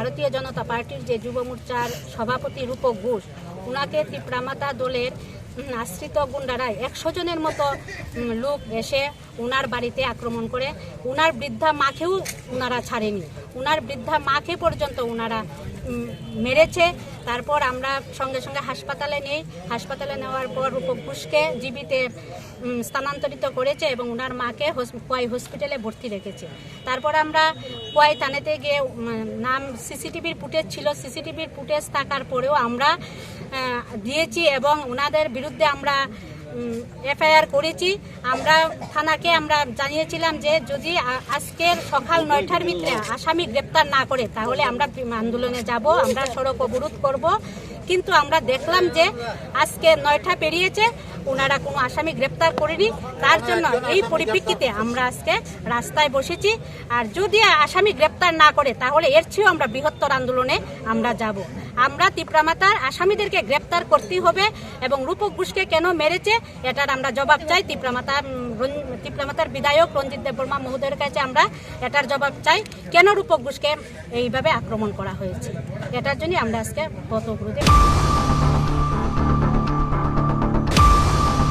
ভারতীয় জনতা পার্টির যে যুব মোর্চার সভাপতি রূপক ঘোষ, ওনাকে তিপ্রামাতা দলের আশ্রিত গুন্ডারা 100 জনের মতো লোক এসে ওনার বাড়িতে আক্রমণ করে ওনার বৃদ্ধা মাকেও ওনারা ছাড়েনি, ওনার বৃদ্ধা মাকে পর্যন্ত ওনারা মেরেছে। তারপর আমরা সঙ্গে সঙ্গে হাসপাতালে নেই, হাসপাতালে নেওয়ার পর রূপক ঘোষকে জীবিতে স্থানান্তরিত করেছে এবং ওনার মাকে কোয়াই হসপিটালে ভর্তি রেখেছে। তারপর আমরা কোয়াই থানাতে গিয়ে নাম সিসিটিভির ফুটেজ ছিল, সিসিটিভির ফুটেজ থাকার পরেও আমরা দিয়েছি এবং ওনাদের বিরুদ্ধে আমরা এফআইআর করেছি। আমরা থানাকে আমরা জানিয়েছিলাম যে যদি আজকের সকাল 9টার ভিতরে আসামি গ্রেপ্তার না করে তাহলে আমরা আন্দোলনে যাব, আমরা সড়ক অবরোধ করব। কিন্তু আমরা দেখলাম যে আজকে 9টা পেরিয়েছে, ওনারা কোনো আসামি গ্রেপ্তার করেনি। তার জন্য এই পরিপ্রেক্ষিতে আমরা আজকে রাস্তায় বসেছি। আর যদি আসামি গ্রেপ্তার না করে তাহলে এর চেয়েও আমরা বৃহত্তর আন্দোলনে আমরা যাব। আমরা তিপ্রামাতার আসামিদেরকে গ্রেপ্তার করতেই হবে এবং রূপক ঘোষকে কেন মেরেছে এটার আমরা জবাব চাই। তিপ্রামাতার বিধায়ক রঞ্জিত দেববর্মা মহোদয়ের কাছে আমরা এটার জবাব চাই, কেন রূপক ঘোষকে এইভাবে আক্রমণ করা হয়েছে। এটার জন্য আমরা আজকে পথ অবরোধে